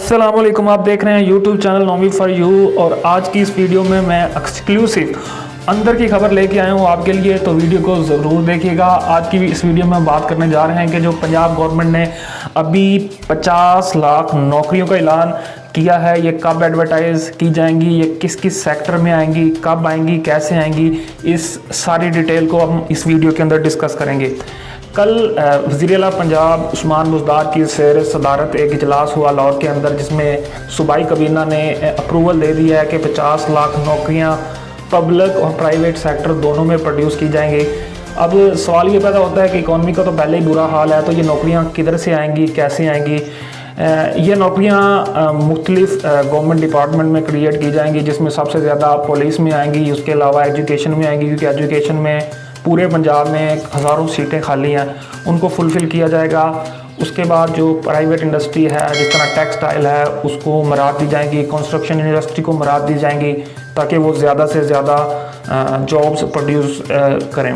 अस्सलामुअलैकुम, आप देख रहे हैं YouTube channel Naumi for you. और आज की इस वीडियो में मैं एक्सक्लूसिव अंदर की खबर लेके आया हूँ आपके लिए, तो वीडियो को ज़रूर देखिएगा। आज की इस वीडियो में हम बात करने जा रहे हैं कि जो पंजाब गवर्नमेंट ने अभी 50 लाख नौकरियों का ऐलान किया है, ये कब एडवर्टाइज़ की जाएंगी, ये किस किस सेक्टर में आएंगी, कब आएंगी, कैसे आएंगी, इस सारी डिटेल को हम इस वीडियो के अंदर डिस्कस करेंगे। कल वज़ीर-ए-आला पंजाब उस्मान बुज़दार की ज़ेर सदारत एक इजलास हुआ लाहौर के अंदर, जिसमें सूबाई काबीना ने अप्रूवल दे दिया है कि 50 लाख नौकरियां पब्लिक और प्राइवेट सेक्टर दोनों में प्रोड्यूस की जाएंगी। अब सवाल ये पैदा होता है कि इकॉनमी का तो पहले ही बुरा हाल है, तो ये नौकरियां किधर से आएंगी, कैसे आएंगी। ये नौकरियां मुख्तलिफ गवर्नमेंट डिपार्टमेंट में क्रिएट की जाएंगी, जिसमें सबसे ज़्यादा पुलिस में आएंगी, उसके अलावा एजुकेशन में आएंगी, क्योंकि एजुकेशन में पूरे पंजाब में हज़ारों सीटें खाली हैं, उनको फुलफ़िल किया जाएगा। उसके बाद जो प्राइवेट इंडस्ट्री है, जिस तरह टेक्सटाइल है, उसको मराद दी जाएंगी, कंस्ट्रक्शन इंडस्ट्री को मराद दी जाएंगी, ताकि वो ज़्यादा से ज़्यादा जॉब्स प्रोड्यूस करें।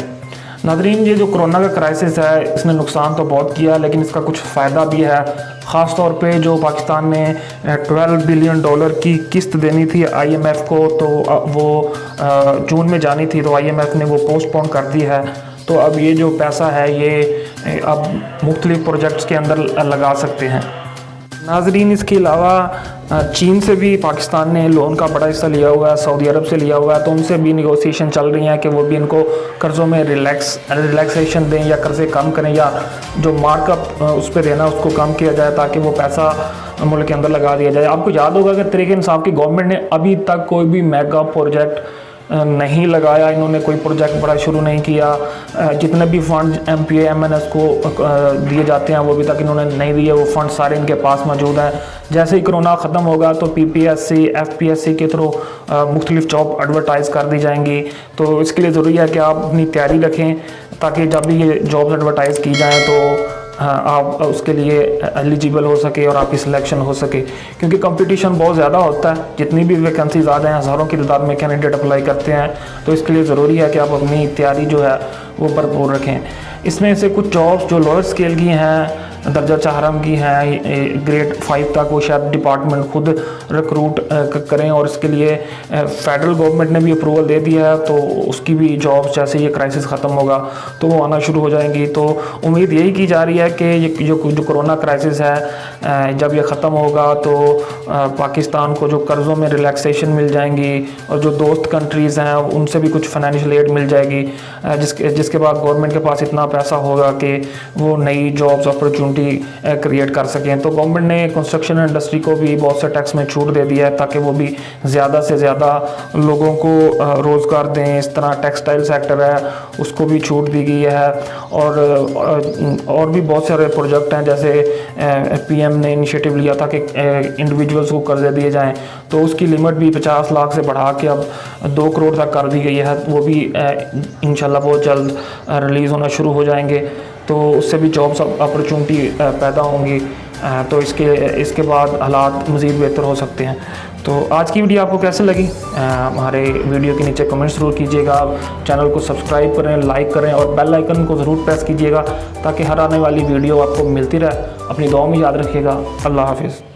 नाज़रीन, ये जो कोरोना का क्राइसिस है, इसने नुकसान तो बहुत किया, लेकिन इसका कुछ फ़ायदा भी है। ख़ास तौर पे जो पाकिस्तान ने $12 बिलियन की किस्त देनी थी IMF को, तो वो जून में जानी थी, तो IMF ने वो पोस्टपोन कर दी है। तो अब ये जो पैसा है, ये अब मुख्तलिफ प्रोजेक्ट्स के अंदर लगा सकते हैं। नाज़रीन, इसके अलावा चीन से भी पाकिस्तान ने लोन का बड़ा हिस्सा लिया हुआ है, सऊदी अरब से लिया हुआ है, तो उनसे भी निगोसिएशन चल रही हैं कि वो भी इनको कर्ज़ों में रिलैक्सेशन दें या कर्ज़े कम करें, या जो मार्कअप उस पर देना उसको कम किया जाए, ताकि वो पैसा मुल्क के अंदर लगा दिया जाए। आपको याद होगा कि तहरीक इंसाफ की गवर्नमेंट ने अभी तक कोई भी मेगा प्रोजेक्ट नहीं लगाया, इन्होंने कोई प्रोजेक्ट बड़ा शुरू नहीं किया। जितने भी फंड MPA MNS को दिए जाते हैं, वो अभी तक इन्होंने नहीं दिए, वो फंड सारे इनके पास मौजूद हैं। जैसे ही कोरोना ख़त्म होगा तो PPSC FPSC के थ्रू मुख्तलिफ जॉब एडवर्टाइज़ कर दी जाएंगी। तो इसके लिए ज़रूरी है कि आप अपनी तैयारी रखें, ताकि जब भी ये जॉब्स एडवर्टाइज़ की जाएँ तो आप उसके लिए एलिजिबल हो सके और आपकी सिलेक्शन हो सके, क्योंकि कंपटीशन बहुत ज़्यादा होता है। जितनी भी वैकेंसीज आ जाए, हज़ारों की तादाद में कैंडिडेट अप्लाई करते हैं, तो इसके लिए ज़रूरी है कि आप अपनी तैयारी जो है वो भरपूर रखें। इसमें से कुछ जॉब्स जो लोअर स्केल की हैं, दर्जा चाहरम की हैं, ग्रेड 5 तक, वो शायद डिपार्टमेंट खुद रिक्रूट करें, और इसके लिए फेडरल गवर्नमेंट ने भी अप्रूवल दे दिया है। तो उसकी भी जॉब्स जैसे ये क्राइसिस ख़त्म होगा तो वो आना शुरू हो जाएंगी। तो उम्मीद यही की जा रही है कि ये जो कोरोना क्राइसिस है, जब ये ख़त्म होगा तो पाकिस्तान को जो कर्ज़ों में रिलैक्सेशन मिल जाएंगी, और जो दोस्त कंट्रीज़ हैं उनसे भी कुछ फाइनेंशियल एड मिल जाएगी, जिसके बाद गवर्नमेंट के पास इतना पैसा होगा कि वो नई जॉब्स अपॉर्चुनिटी क्रिएट कर सकें। तो गवर्नमेंट ने कंस्ट्रक्शन इंडस्ट्री को भी बहुत से टैक्स में छूट दे दिया है, ताकि वो भी ज़्यादा से ज़्यादा लोगों को रोज़गार दें। इस तरह टेक्सटाइल सेक्टर है, उसको भी छूट दी गई है, और भी बहुत सारे प्रोजेक्ट हैं। जैसे PM ने इनिशिएटिव लिया था कि इंडिविजुअल्स को कर्जे दिए जाएं, तो उसकी लिमिट भी 50 लाख से बढ़ा के अब 2 करोड़ तक कर दी गई है। वो भी इंशाल्लाह बहुत जल्द रिलीज़ होना शुरू हो जाएंगे, तो उससे भी जॉब्स अपॉर्चुनिटी पैदा होंगी। तो इसके बाद हालात मज़ीद बेहतर हो सकते हैं। तो आज की वीडियो आपको कैसे लगी, हमारे वीडियो के नीचे कमेंट ज़रूर कीजिएगा। चैनल को सब्सक्राइब करें, लाइक करें, और बेल आइकन को ज़रूर प्रेस कीजिएगा, ताकि हर आने वाली वीडियो आपको मिलती रहे। अपनी दुआ में याद रखिएगा। अल्लाह हाफिज़।